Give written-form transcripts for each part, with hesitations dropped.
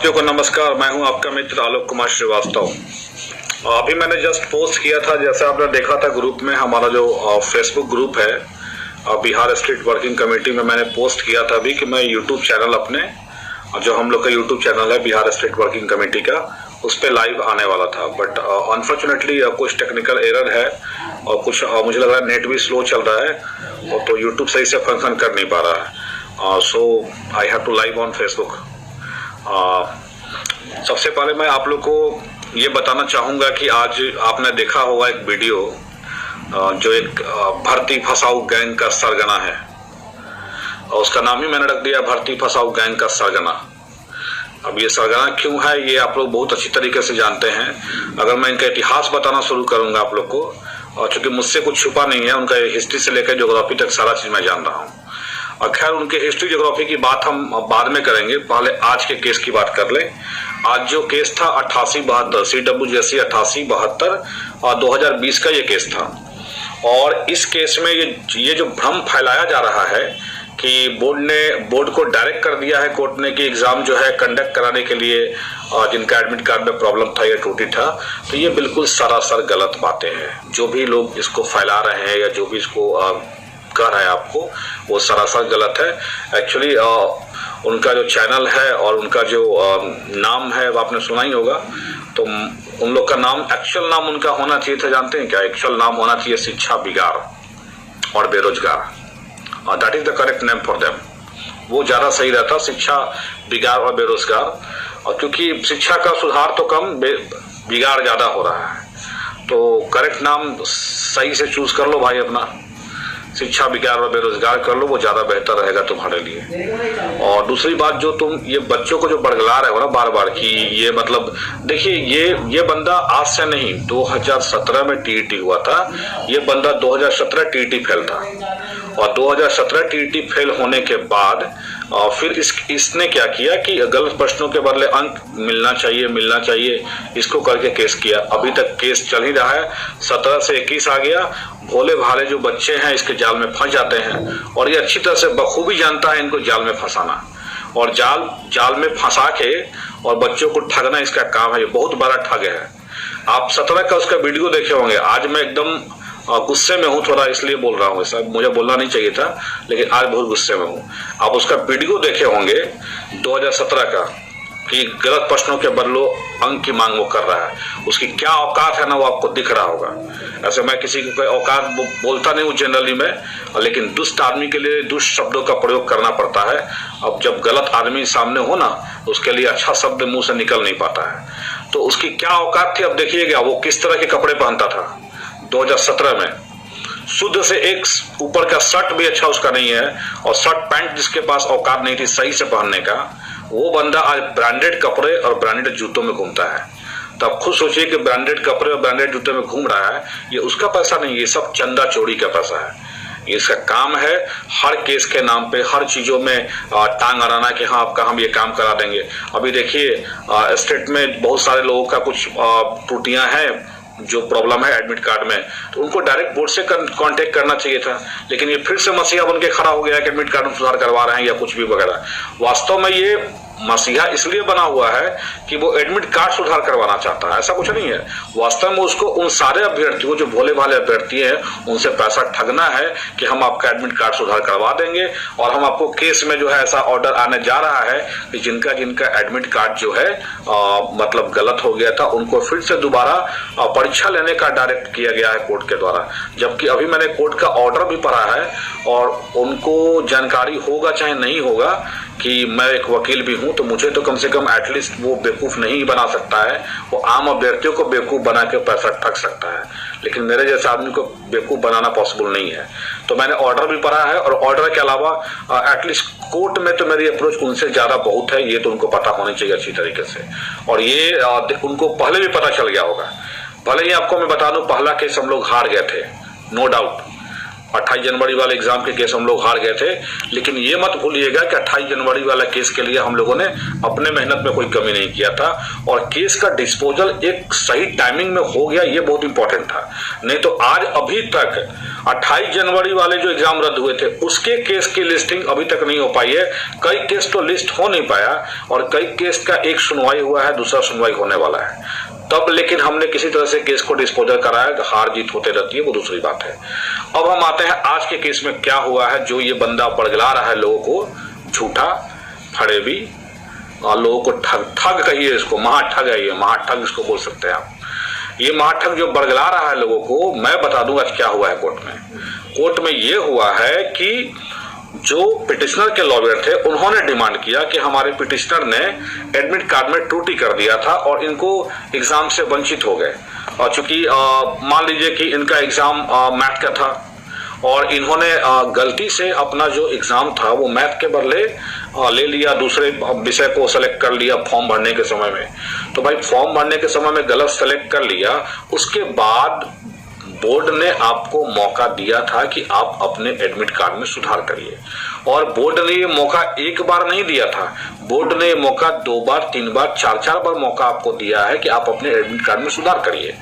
को नमस्कार, मैं हूं आपका मित्र आलोक कुमार श्रीवास्तव। अभी मैंने जस्ट पोस्ट किया था, जैसे आपने देखा था ग्रुप में, हमारा जो फेसबुक ग्रुप है बिहार स्ट्रीट वर्किंग कमेटी में, मैंने पोस्ट किया था अभी कि मैं यूट्यूब चैनल अपने, जो हम लोग का यूट्यूब चैनल है बिहार स्ट्रीट वर्किंग कमेटी का, उस पर लाइव आने वाला था। बट अनफॉर्चुनेटली कुछ टेक्निकल एरर है और कुछ मुझे लग रहा है नेट भी स्लो चल रहा है, और तो यूट्यूब सही से फंक्शन कर नहीं पा रहा है। So I have to live on Facebook. सबसे पहले मैं आप लोग को ये बताना चाहूँगा कि आज आपने देखा होगा एक वीडियो जो एक भर्ती फसाऊ गैंग का सरगना है, और उसका नाम ही मैंने रख दिया भर्ती फसाऊ गैंग का सरगना। अब ये सरगना क्यों है ये आप लोग बहुत अच्छी तरीके से जानते हैं। अगर मैं इनका इतिहास बताना शुरू करूंगा आप लोग को, और चूंकि मुझसे कुछ छुपा नहीं है, उनका हिस्ट्री से लेकर ज्योग्राफी तक सारा चीज मैं जान रहा हूँ। और खैर उनके हिस्ट्री ज्योग्राफी की बात हम बाद में करेंगे, पहले आज के केस की बात कर लें। आज जो केस था 8872 CWJC 8872 और 2020 का ये केस था। और इस केस में ये जो भ्रम फैलाया जा रहा है कि बोर्ड को डायरेक्ट कर दिया है कोर्ट ने कि एग्जाम जो है कंडक्ट कराने के लिए जिनका एडमिट कार्ड में प्रॉब्लम था या त्रुटि था, तो ये बिल्कुल सरासर गलत बातें हैं। जो भी लोग इसको फैला रहे हैं या जो भी इसको कह रहा है आपको, वो सरासर गलत है। एक्चुअली उनका जो चैनल है और उनका जो नाम है वो आपने सुना ही होगा। तो उन लोग का नाम, एक्चुअल नाम उनका होना चाहिए था, जानते हैं क्या? एक्चुअल नाम होना चाहिए शिक्षा बिगाड़ और बेरोजगार। That is the correct name for them. वो ज्यादा सही रहता, शिक्षा बिगाड़ और बेरोजगार। और क्योंकि शिक्षा का सुधार तो कम, बिगाड़ ज्यादा हो रहा है, तो करेक्ट नाम सही से चूज कर लो भाई अपना। शिक्षा बिगाड़ और बेरोजगार कर लो, वो ज्यादा बेहतर रहेगा तुम्हारे लिए। और दूसरी बात, जो तुम ये बच्चों को जो बरगला रहे हो ना बार बार कि ये मतलब, देखिए ये बंदा आज से नहीं, 2017 में टीईटी हुआ था। ये बंदा 2017 टीईटी फेल था, और 2017 टीईटी फेल होने के बाद फिर इसने क्या किया कि गलत प्रश्नों के बदले अंक मिलना चाहिए इसको करके केस किया। अभी तक केस चल ही रहा है। 17 से 21 आ गया। भोले भाले जो बच्चे हैं इसके जाल में फंस जाते हैं, और ये अच्छी तरह से बखूबी जानता है इनको जाल में फंसाना, और जाल में फंसा के और बच्चों को ठगना इसका काम है। ये बहुत बड़ा ठग है। आप 17 का उसका वीडियो देखे होंगे। आज मैं एकदम गुस्से में हूं थोड़ा, इसलिए बोल रहा हूं, सब मुझे बोलना नहीं चाहिए था, लेकिन आज बहुत गुस्से में हूं। आप उसका वीडियो देखे होंगे 2017 का, कि गलत प्रश्नों के बदलो अंक की मांग वो कर रहा है। उसकी क्या औकात है ना, वो आपको दिख रहा होगा। ऐसे मैं किसी को कोई औकात बोलता नहीं हूँ जनरली में, लेकिन दुष्ट आदमी के लिए दुष्ट शब्दों का प्रयोग करना पड़ता है। अब जब गलत आदमी सामने हो ना, उसके लिए अच्छा शब्द मुंह से निकल नहीं पाता है। तो उसकी क्या औकात थी, अब देखिएगा वो किस तरह के कपड़े पहनता था 2017 में। शुद्ध से एक ऊपर का शर्ट भी अच्छा उसका नहीं है, और शर्ट पैंट जिसके पास औकात नहीं थी सही से पहनने का, वो बंदा आज ब्रांडेड कपड़े और ब्रांडेड जूतों में घूमता है। तो आप खुद सोचिए कि ब्रांडेड कपड़े और ब्रांडेड जूते में घूम रहा है, ये उसका पैसा नहीं, ये सब चंदा चोरी का पैसा है। इसका काम है हर केस के नाम पे हर चीजों में टांग अड़ाना कि हाँ आपका हम ये काम करा देंगे। अभी देखिए स्टेट में बहुत सारे लोगों का कुछ त्रुटियां हैं, जो प्रॉब्लम है एडमिट कार्ड में, तो उनको डायरेक्ट बोर्ड से कांटेक्ट करना चाहिए था। लेकिन ये फिर से मसीहा बन के खड़ा हो गया कि एडमिट कार्ड में सुधार करवा रहे हैं या कुछ भी वगैरह। वास्तव में ये मसीहा इसलिए बना हुआ है कि वो एडमिट कार्ड सुधार करवाना चाहता है, ऐसा कुछ नहीं है। वास्तव में उसको उन सारे अभ्यर्थियों जो भोले भाले अभ्यर्थी हैं उनसे पैसा ठगना है कि हम आपका एडमिट कार्ड सुधार करवा देंगे, और हम आपको केस में जो है ऐसा ऑर्डर आने जा रहा है कि जिनका एडमिट कार्ड जो है मतलब गलत हो गया था, उनको फिर से दोबारा परीक्षा लेने का डायरेक्ट किया गया है कोर्ट के द्वारा। जबकि अभी मैंने कोर्ट का ऑर्डर भी पढ़ा है, और उनको जानकारी होगा चाहे नहीं होगा कि मैं एक वकील भी हूं, तो मुझे तो कम से कम एटलीस्ट वो बेवकूफ नहीं बना सकता है, वो आम अभ्यर्थियों को बेवकूफ बना के पैसा ठग सकता है, लेकिन मेरे जैसे आदमी को बेवकूफ बनाना पॉसिबल नहीं है। तो मैंने ऑर्डर भी पढ़ा है, और ऑर्डर के अलावा एटलीस्ट कोर्ट में तो मेरी अप्रोच उनसे ज्यादा बहुत है, ये तो उनको पता होनी चाहिए अच्छी तरीके से। और ये उनको पहले भी पता चल गया होगा। भले ही आपको मैं बता दूं, पहला केस हम लोग हार गए थे, नो डाउट, 28 जनवरी वाले एग्जाम के केस हम लोग हार गए थे, लेकिन ये मत भूलिएगा कि 28 जनवरी वाला केस के लिए हम लोगों ने अपने मेहनत में कोई कमी नहीं किया था और केस का डिस्पोजल एक सही टाइमिंग में हो गया, ये बहुत इंपॉर्टेंट था। नहीं तो आज अभी तक 28 जनवरी वाले जो एग्जाम रद्द हुए थे उसके केस की लिस्टिंग अभी तक नहीं हो पाई है। कई केस तो लिस्ट हो नहीं पाया और कई केस का एक सुनवाई हुआ है, दूसरा सुनवाई होने वाला है तब, लेकिन हमने किसी तरह से केस को डिस्पोजल कराया। हार जीत होते रहती है, वो दूसरी बात है। अब हम आते हैं आज के केस में क्या हुआ है। जो ये बंदा बरगला रहा है लोगों को, झूठा फरेबी और लोगों को ठग कहिए, इसको महाठग है, ये महाठग इसको बोल सकते हैं आप। ये महाठग जो बरगला रहा है लोगों को, मैं बता दूंगा क्या हुआ है कोर्ट में। कोर्ट में ये हुआ है कि जो पिटिशनर के लॉयर थे उन्होंने डिमांड किया कि हमारे पिटिशनर ने एडमिट कार्ड में त्रुटि कर दिया था और इनको एग्जाम से वंचित हो गए। और चूंकि मान लीजिए कि इनका एग्जाम मैथ का था और इन्होंने गलती से अपना जो एग्जाम था वो मैथ के बदले ले लिया, दूसरे विषय को सेलेक्ट कर लिया फॉर्म भरने के समय में। तो भाई फॉर्म भरने के समय में गलत सेलेक्ट कर लिया, उसके बाद बोर्ड ने आपको मौका दिया था कि आप अपने एडमिट कार्ड में सुधार करिए और बोर्ड ने ये मौका एक बार नहीं दिया था, बोर्ड ने ये मौका 2 बार 3 बार 4 बार मौका आपको दिया है कि आप अपने एडमिट कार्ड में सुधार करिए।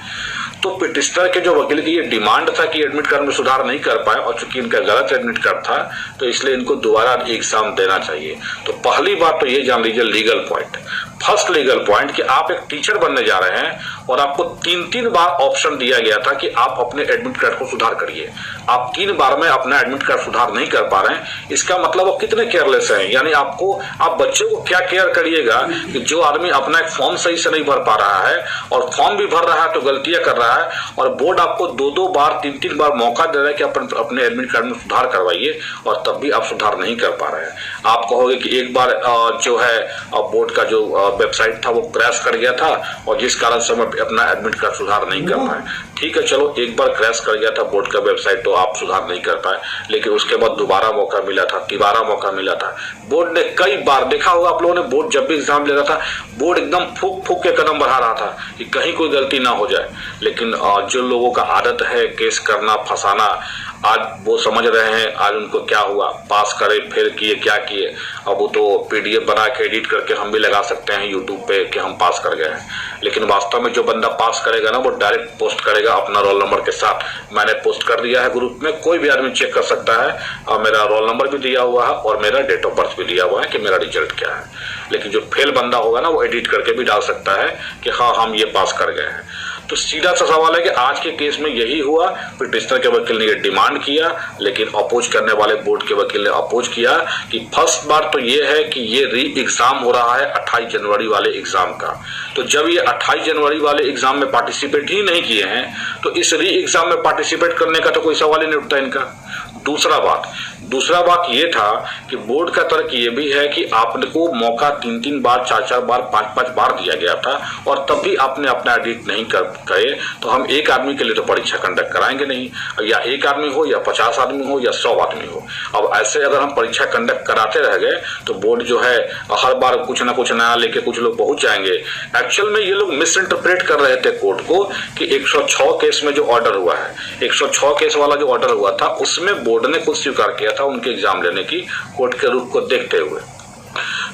तो पिटिशनर के जो वकील की ये डिमांड था कि एडमिट कार्ड में सुधार नहीं कर पाए और चूंकि इनका गलत एडमिट कार्ड था तो इसलिए इनको दोबारा एग्जाम देना चाहिए। तो पहली बात तो ये जान लीजिए legal point, first legal point कि आप एक टीचर बनने जा रहे हैं और आपको 3 बार ऑप्शन दिया गया था कि आप अपने एडमिट कार्ड को सुधार करिए। आप 3 बार में अपना एडमिट कार्ड सुधार नहीं कर पा रहे हैं, इसका मतलब आप कितने केयरलेस हैं। यानी आप बच्चों को क्या केयर करिएगा कि जो आदमी अपना एक फॉर्म सही से नहीं भर पा रहा है और फॉर्म भी भर रहा है तो गलतियां कर रहा है और बोर्ड आपको 2 बार 3 बार मौका दे रहा है कि अपने एडमिट कार्ड में सुधार करवाइए और तब भी आप सुधार नहीं कर पा रहे हैं। आप कहोगे कि एक बार जो है बोर्ड का जो वेबसाइट था वो क्रैश कर गया था और जिस कारण से मैं अपना एडमिट कार्ड सुधार नहीं कर पाए। ठीक है, चलो एक बार क्रैश कर गया था बोर्ड का वेबसाइट तो आप सुधार नहीं कर पाए, लेकिन उसके बाद दोबारा मौका मिला था, 3बारा मौका मिला था। बोर्ड ने कई बार देखा होगा आप लोगों ने, बोर्ड जब भी एग्जाम ले रहा था बोर्ड एकदम फूक के कदम बढ़ा रहा था कि कहीं कोई गलती ना हो जाए। लेकिन जो लोगों का आदत है केस करना, फंसाना, आज वो समझ रहे हैं आज उनको क्या हुआ, पास करे फिर किए क्या किए। अब वो तो पीडीएफ बना के एडिट करके हम भी लगा सकते हैं यूट्यूब पे कि हम पास कर गए हैं, लेकिन वास्तव में जो बंदा पास करेगा ना वो डायरेक्ट पोस्ट करेगा अपना रोल नंबर के साथ। मैंने पोस्ट कर दिया है ग्रुप में, कोई भी आदमी चेक कर सकता है और मेरा रोल नंबर भी दिया हुआ है और मेरा डेट ऑफ बर्थ भी दिया हुआ है कि मेरा रिजल्ट क्या है। लेकिन जो फेल बंदा होगा ना वो एडिट करके भी डाल सकता है कि हाँ हम ये पास कर गए हैं। तो सीधा सा सवाल है कि आज के केस में यही हुआ, पिटिशनर के वकील ने ये डिमांड किया लेकिन अपोज करने वाले बोर्ड के वकील ने अपोज किया कि फर्स्ट बार तो ये है कि ये री एग्जाम हो रहा है 28 जनवरी वाले एग्जाम का। तो जब ये 28 जनवरी वाले एग्जाम में पार्टिसिपेट ही नहीं किए हैं तो इस री एग्जाम में पार्टिसिपेट करने का तो कोई सवाल ही नहीं उठता इनका। दूसरा बात ये था कि बोर्ड का तर्क ये भी है कि आपको मौका 3 बार 4 बार 5 बार दिया गया था और तब भी आपने अपना एडिट नहीं करे तो हम एक आदमी के लिए तो परीक्षा कंडक्ट कराएंगे नहीं, या एक आदमी हो या 50 आदमी हो या 100 आदमी हो। अब ऐसे अगर हम परीक्षा कंडक्ट कराते रह गए तो बोर्ड जो है हर बार कुछ ना कुछ नया लेके कुछ लोग पहुंच जाएंगे। एक्चुअल में ये लोग मिस इंटरप्रेट कर रहे थे कोर्ट को कि 106 केस में जो ऑर्डर हुआ है, 106 केस वाला जो ऑर्डर हुआ था उसमें बोर्ड ने खुद स्वीकार किया था उनके एग्जाम लेने की कोर्ट के रुख को देखते हुए।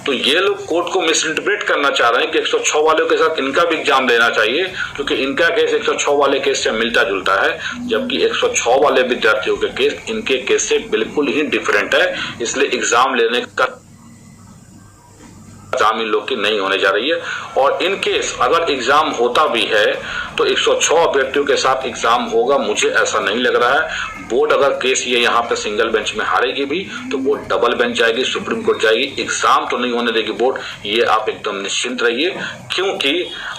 तो ये लोग कोर्ट को मिस इंटरप्रेट करना चाह रहे हैं कि 106 वालों के साथ इनका भी एग्जाम लेना चाहिए क्योंकि इनका केस 106 वाले केस से मिलता जुलता है, जबकि 106 वाले विद्यार्थियों के केस इनके केस से बिल्कुल ही डिफरेंट है। इसलिए एग्जाम लेने का एग्जाम इन लोग की नहीं होने जा रही है। और इन केस अगर एग्जाम होता भी है तो 106 अभ्यर्थियों के साथ एग्जाम होगा, मुझे ऐसा नहीं लग रहा है। बोर्ड अगर केस ये यहाँ पे सिंगल बेंच में हारेगी भी तो बोर्ड डबल बेंच जाएगी, सुप्रीम कोर्ट जाएगी, एग्जाम तो नहीं होने देगी बोर्ड, ये आप एकदम निश्चिंत रहिए। क्योंकि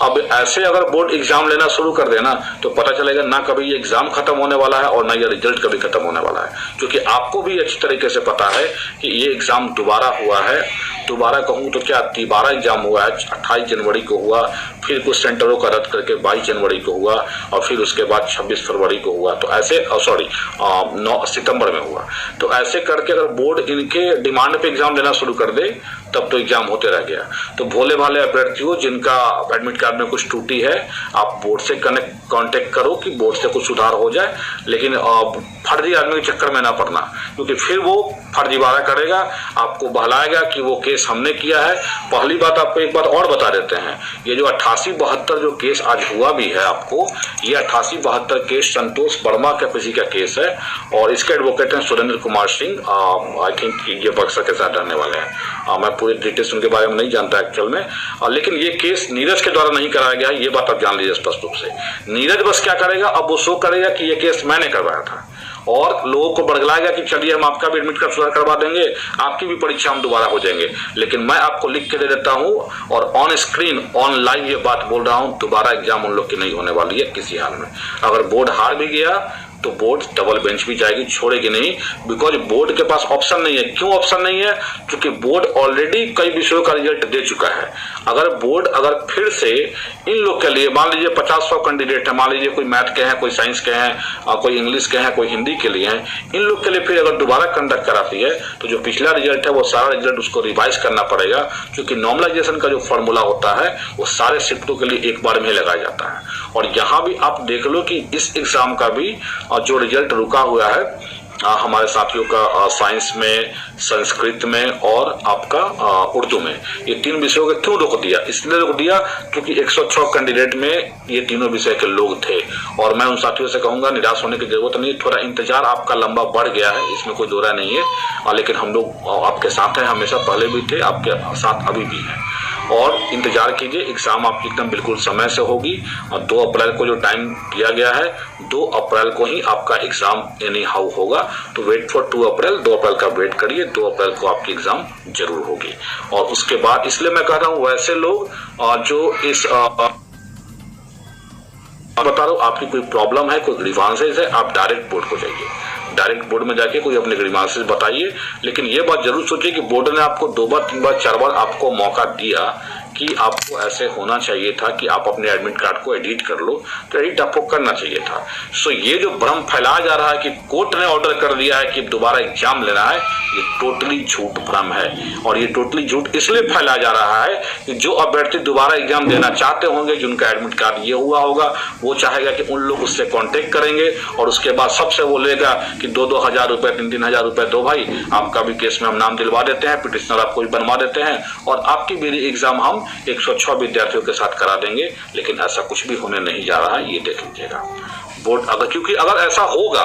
अब ऐसे अगर बोर्ड एग्जाम लेना शुरू कर देना तो पता चलेगा ना कभी ये एग्जाम खत्म होने वाला है और ना ये रिजल्ट कभी खत्म होने वाला है। क्योंकि आपको भी अच्छी तरीके से पता है कि ये एग्जाम दोबारा हुआ है, दोबारा कहूं तो क्या 12 एग्जाम हुआ है, 28 जनवरी को हुआ, फिर कुछ सेंटरों का रद्द करके 22 जनवरी को हुआ, और फिर उसके बाद 26 फरवरी को हुआ, तो ऐसे 9 सितंबर में हुआ। तो ऐसे करके अगर बोर्ड इनके डिमांड पे एग्जाम लेना शुरू कर दे तब तो एग्जाम होते रह गया। तो भोले भाले अभ्यर्थियों जिनका एडमिट कार्ड में कुछ त्रुटि है, आप बोर्ड से कांटेक्ट करो कि बोर्ड से कुछ सुधार हो जाए, लेकिन फर्जी आदमी के चक्कर में ना पड़ना, क्योंकि फिर वो फर्जीवाड़ा करेगा, आपको बहलाएगा कि वो केस हमने किया है। पहली बात आपको एक बात और बता देते हैं, ये जो 88-72 जो केस आज हुआ भी है आपको, ये 88-72 केस संतोष वर्मा के किसी का केस है, और इसके एडवोकेट हैं सुरेंद्र कुमार सिंह, आई थिंक ये बक्सर के साथ रहने वाले हैं। मैं पूरी डिटेल्स उनके बारे में नहीं जानता एक्चुअल में, लेकिन ये केस नीरज के द्वारा नहीं कराया गया है, ये बात आप जान लीजिए स्पष्ट रूप से। नीरज बस क्या करेगा, अब वो शो करेगा कि ये केस मैंने करवाया था, और लोगों को बरगलाएगा कि चलिए हम आपका भी एडमिट कार्ड सुधार करवा देंगे, आपकी भी परीक्षा हम दोबारा हो जाएंगे। लेकिन मैं आपको लिख के दे देता हूं और ऑन स्क्रीन ऑन लाइव ये बात बोल रहा हूं, दोबारा एग्जाम उन लोग की नहीं होने वाली है किसी हाल में। अगर बोर्ड हार भी गया तो बोर्ड डबल बेंच भी जाएगी, छोड़ेगी नहीं, बिकॉज बोर्ड के पास ऑप्शन नहीं है। क्यों ऑप्शन नहीं है? क्योंकि बोर्ड ऑलरेडी कई विषयों का रिजल्ट दे चुका है। अगर बोर्ड फिर से इन लोग के लिए, मान लीजिए 50-100 कैंडिडेट है, मान लीजिए कोई मैथ के हैं, कोई साइंस के हैं, कोई इंग्लिश के हैं, कोई हिंदी के लिए हैं, इन लोग के लिए फिर अगर दोबारा कंडक्ट कराती है तो जो पिछला रिजल्ट है वो सारा रिजल्ट उसको रिवाइज करना पड़ेगा, क्योंकि नॉर्मलाइजेशन का जो फॉर्मूला होता है वो सारे शिफ्टों के लिए एक बार में लगाया जाता है। और यहाँ भी आप देख लो कि इस एग्जाम का भी जो रिजल्ट रुका हुआ है हमारे साथियों का साइंस में, संस्कृत में और आपका उर्दू में, ये 3 विषयों को क्यों रोक दिया? इसलिए रोक दिया क्योंकि 106 कैंडिडेट में ये तीनों विषय के लोग थे। और मैं उन साथियों से कहूंगा निराश होने की जरूरत नहीं, थोड़ा इंतजार आपका लंबा बढ़ गया है, इसमें कोई दो राय नहीं है, लेकिन हम लोग आपके साथ हैं, हमेशा पहले भी थे, आपके साथ अभी भी हैं। और इंतजार कीजिए, एग्जाम आपकी एकदम बिल्कुल समय से होगी। और 2 अप्रैल को जो टाइम दिया गया है, 2 अप्रैल को ही आपका एग्जाम एनी हाउ होगा। तो वेट फॉर 2 अप्रैल, 2 अप्रैल का वेट करिए, 2 अप्रैल को आपकी एग्जाम जरूर होगी। और उसके बाद इसलिए मैं कह रहा हूं, वैसे लोग जो इस बता रहा हूं, आपकी कोई प्रॉब्लम है, कोई ग्रीवांसेस है, आप डायरेक्ट बोर्ड को जाइए, डायरेक्ट बोर्ड में जाके कोई अपने ग्रीवांसेस बताइए। लेकिन ये बात जरूर सोचिए कि बोर्ड ने आपको 2 बार 3 बार 4 बार आपको मौका दिया कि आपको ऐसे होना चाहिए था कि आप अपने एडमिट कार्ड को एडिट कर लो, तो एडिट आपको करना चाहिए था। सो ये जो भ्रम फैलाया जा रहा है कि कोर्ट ने ऑर्डर कर दिया है कि दोबारा एग्जाम लेना है, ये टोटली झूठ भ्रम है। और ये टोटली झूठ इसलिए फैलाया जा रहा है कि जो अभ्यर्थी दोबारा एग्जाम देना चाहते होंगे, जिनका एडमिट कार्ड ये हुआ होगा, वो चाहेगा कि उन लोग उससे कॉन्टेक्ट करेंगे और उसके बाद सबसे बोलेगा कि 2-2 हजार रुपए, 3-3 हजार रुपए दो भाई, आपका भी केस में हम नाम दिलवा देते हैं, पिटिशनर आपको भी बनवा देते हैं, और आपकी मेरी एग्जाम हम 106 विद्यार्थियों के साथ करा देंगे। लेकिन ऐसा कुछ भी होने नहीं जा रहा है, ये देख लीजिएगा बोर्ड। क्योंकि अगर ऐसा होगा,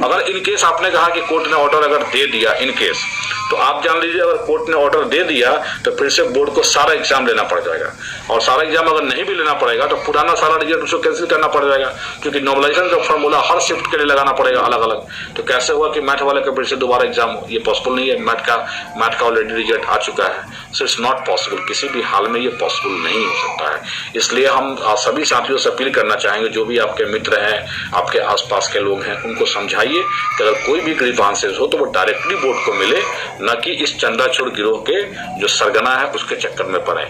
अगर इन केस आपने कहा कि कोर्ट ने ऑर्डर अगर दे दिया इन केस, तो आप जान लीजिए अगर कोर्ट ने ऑर्डर दे दिया तो फिर से बोर्ड को सारा एग्जाम लेना पड़ जाएगा। और सारा एग्जाम अगर नहीं भी लेना पड़ेगा तो पुराना सारा रिजल्ट उसको कैंसिल करना पड़ जाएगा, क्योंकि नॉर्मलाइजेशन का फॉर्मूला हर शिफ्ट के लिए लगाना पड़ेगा अलग अलग। तो कैसे हुआ कि मैथ वाले का फिर से दोबारा एग्जाम हो? ये पॉसिबल नहीं है, मैथ का ऑलरेडी रिजल्ट आ चुका है। सो इट्स नॉट पॉसिबल, किसी भी हाल में ये पॉसिबल नहीं हो सकता है। इसलिए हम सभी साथियों से अपील करना चाहेंगे, जो भी आपके मित्र हैं, आपके आसपास के लोग हैं, उनको समझाइए कि अगर कोई भी ग्रीवांसेस हो तो वो डायरेक्टली बोर्ड को मिले, न कि इस चंदाचूर गिरोह के जो सरगना है उसके चक्कर में पड़े।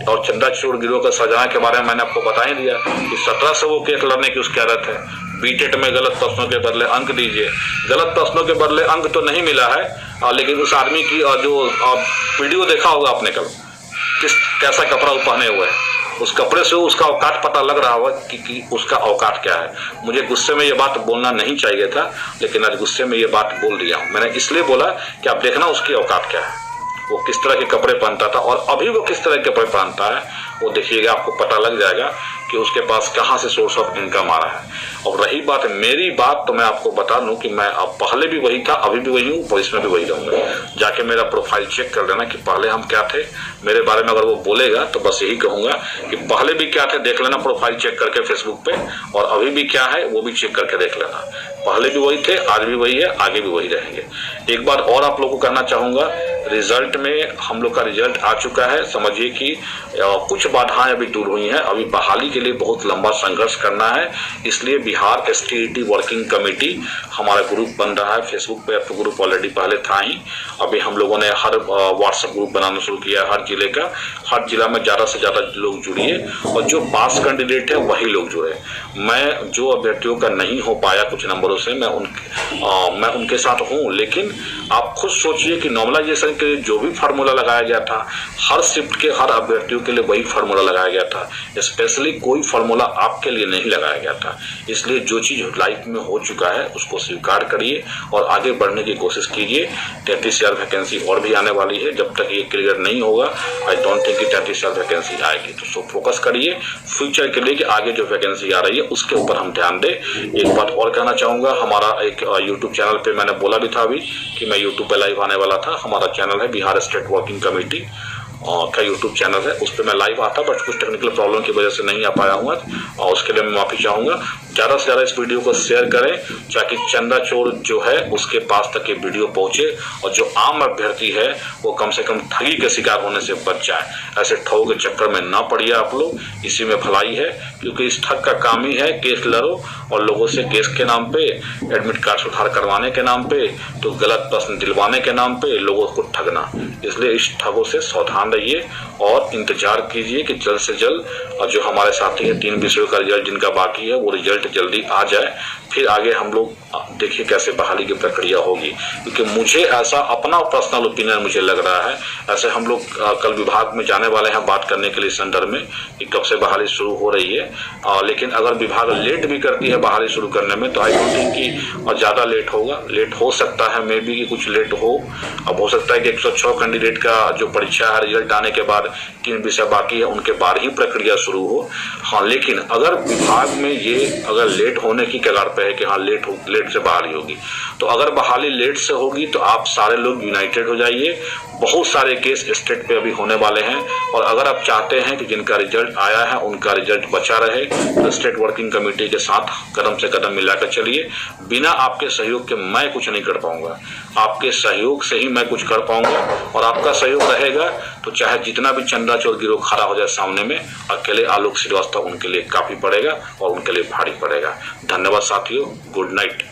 और चंदाचूर गिरोह का सरगना के बारे में मैंने आपको बता ही दिया कि 1700 वो केस लड़ने की उसकी आदत है। बीटेट में गलत प्रश्नों के बदले अंक दीजिए, गलत प्रश्नों के बदले अंक तो नहीं मिला है, लेकिन उस आदमी की जो वीडियो देखा होगा आपने कल, कैसा कपड़ा पहने हुए है, उस कपड़े से उसका औकात पता लग रहा होगा कि उसका औकात क्या है। मुझे गुस्से में ये बात बोलना नहीं चाहिए था, लेकिन आज गुस्से में ये बात बोल दिया हूं। मैंने इसलिए बोला कि आप देखना उसकी औकात क्या है, वो किस तरह के कपड़े पहनता था और अभी वो किस तरह के कपड़े पहनता है, वो देखिएगा, आपको पता लग जाएगा कि उसके पास कहां से सोर्स ऑफ इनकम आ रहा है। और रही बात मेरी बात, तो मैं आपको बता दूं कि मैं अब पहले भी वही था, अभी भी वही हूं, भविष्य में भी वही रहूंगा। जाके मेरा प्रोफाइल चेक कर लेना कि पहले हम क्या थे। मेरे बारे में अगर वो बोलेगा तो बस यही कहूंगा कि पहले भी क्या थे, देख लेना प्रोफाइल चेक करके फेसबुक पे, और अभी भी क्या है वो भी चेक करके देख लेना। पहले भी वही थे, आज भी वही है, आगे भी वही रहेंगे। एक बात और आप लोगों को कहना चाहूंगा, रिजल्ट में हम लोग का रिजल्ट आ चुका है। समझिए कि कुछ बाधाएं अभी दूर हुई हैं, अभी बहाली के के लिए बहुत लंबा संघर्ष करना है। इसलिए बिहार STET वर्किंग कमेटी हमारा ग्रुप बन रहा है फेसबुक पे। अब तो ग्रुप ऑलरेडी पहले था ही, अभी हम लोगों ने हर व्हाट्सएप ग्रुप बनाना शुरू किया हर जिले का। हर जिला में ज़्यादा से ज़्यादा लोग जुड़िए और जो पास कैंडिडेट है वही लोग जुड़े। मैं जो अभ्यर्थियों का नहीं हो पाया कुछ नंबरों से मैं उनके साथ हूँ, लेकिन आप खुद सोचिए कि नॉर्मलाइजेशन के लिए जो भी फार्मूला लगाया गया था, हर शिफ्ट के हर अभ्यर्थियों के लिए वही फार्मूला लगाया गया था। स्पेशली कोई फार्मूला आपके लिए नहीं लगाया गया था। इसलिए जो चीज़ लाइफ में हो चुका है उसको स्वीकार करिए और आगे बढ़ने की कोशिश कीजिए। 33,000 वैकेंसी और भी आने वाली है। जब तक ये क्लियर नहीं होगा आई डोंट थिंक कि 33,000 वैकेंसी आएगी। तो सो फोकस करिए फ्यूचर के लिए कि आगे जो वैकेंसी आ रही है उसके ऊपर हम ध्यान दें। एक बात और कहना चाहूँगा, हमारा एक यूट्यूब चैनल पे मैंने बोला भी था अभी कि मैं यूट्यूब पे लाइव आने वाला था। हमारा चैनल है बिहार स्टेट वर्किंग कमेटी का यूट्यूब चैनल है, उस पर मैं लाइव आता बट कुछ टेक्निकल प्रॉब्लम की वजह से नहीं आ पाया हूँ और उसके लिए मैं माफ़ी चाहूँगा। ज़्यादा से ज़्यादा इस वीडियो को शेयर करें ताकि चंदा चोर जो है उसके पास तक ये वीडियो पहुँचे और जो आम अभ्यर्थी है वो कम से कम ठगी के शिकार होने से बच जाए। ऐसे ठगों के चक्कर में ना पड़िए आप लोग, इसी में भलाई है। क्योंकि इस ठग का काम ही है केस लड़ो और लोगों से केस के नाम पे, एडमिट कार्ड सुधार करवाने के नाम पे, तो गलत प्रश्न दिलवाने के नाम पे लोगों को ठगना। इसलिए इस ठगों से सावधान रहिए और इंतजार कीजिए कि जल्द से जल्द और जो हमारे साथी हैं 3 विषयों का रिजल्ट जिनका बाकी है वो रिजल्ट जल्दी आ जाए। फिर आगे हम लोग देखिए कैसे बहाली की प्रक्रिया होगी। क्योंकि मुझे ऐसा अपना पर्सनल ओपिनियन मुझे लग रहा है, ऐसे हम लोग कल विभाग में जाने वाले हैं बात करने के लिए सेंटर में कि कब से बहाली शुरू हो रही है। लेकिन अगर विभाग लेट भी करती है बहाली शुरू करने में तो आई डोंट थिंक कि ज़्यादा लेट होगा। लेट हो सकता है मे बी कि कुछ लेट हो। अब हो सकता है कि 106 कैंडिडेट का जो परीक्षा है रिजल्ट आने के बाद 3 विषय बाकी है उनके बाद ही प्रक्रिया शुरू हो। हाँ, लेकिन अगर विभाग में ये अगर लेट होने की कगार पे है कि हाँ लेट से बहाली होगी, तो अगर बहाली लेट से होगी तो आप सारे लोग यूनाइटेड हो जाइए। बहुत सारे केस स्टेट पे अभी होने वाले हैं और अगर आप चाहते हैं कि जिनका रिजल्ट आया है उनका रिजल्ट बचा रहे तो स्टेट वर्किंग कमेटी के साथ कदम से कदम मिलाकर चलिए। बिना आपके सहयोग के मैं कुछ नहीं कर पाऊंगा, आपके सहयोग से ही मैं कुछ कर पाऊंगा। और आपका सहयोग रहेगा तो चाहे जितना भी चंदा चोर गिरोह खड़ा हो जाए सामने में, अकेले आलोक श्रीवास्तव उनके लिए काफी पड़ेगा और उनके लिए भारी पड़ेगा। धन्यवाद साथियों, गुड नाइट।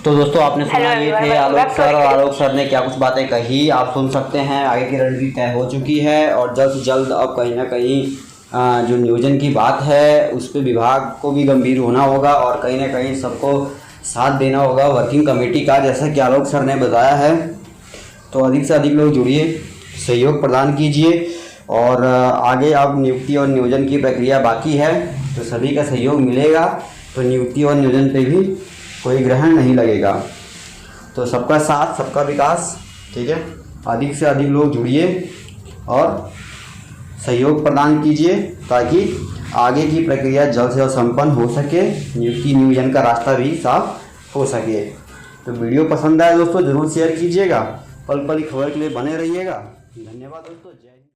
तो दोस्तों आपने सुना ये थे आलोक सर, और आलोक सर ने क्या कुछ बातें कही आप सुन सकते हैं। आगे की रणनीति तय हो चुकी है और जल्द से जल्द अब कहीं ना कहीं जो नियोजन की बात है उस पर विभाग को भी गंभीर होना होगा और कहीं ना कहीं सबको साथ देना होगा वर्किंग कमेटी का, जैसा कि आलोक सर ने बताया है। तो अधिक से अधिक लोग जुड़िए, सहयोग प्रदान कीजिए और आगे अब नियुक्ति और नियोजन की प्रक्रिया बाकी है तो सभी का सहयोग मिलेगा तो नियुक्ति और नियोजन पे भी कोई ग्रहण नहीं लगेगा। तो सबका साथ सबका विकास, ठीक है। अधिक से अधिक लोग जुड़िए और सहयोग प्रदान कीजिए ताकि आगे की प्रक्रिया जल्द से जल्द संपन्न हो सके, नियुक्ति नियोजन का रास्ता भी साफ हो सके। तो वीडियो पसंद आए दोस्तों ज़रूर शेयर कीजिएगा। पल पल की खबर के लिए बने रहिएगा। धन्यवाद दोस्तों।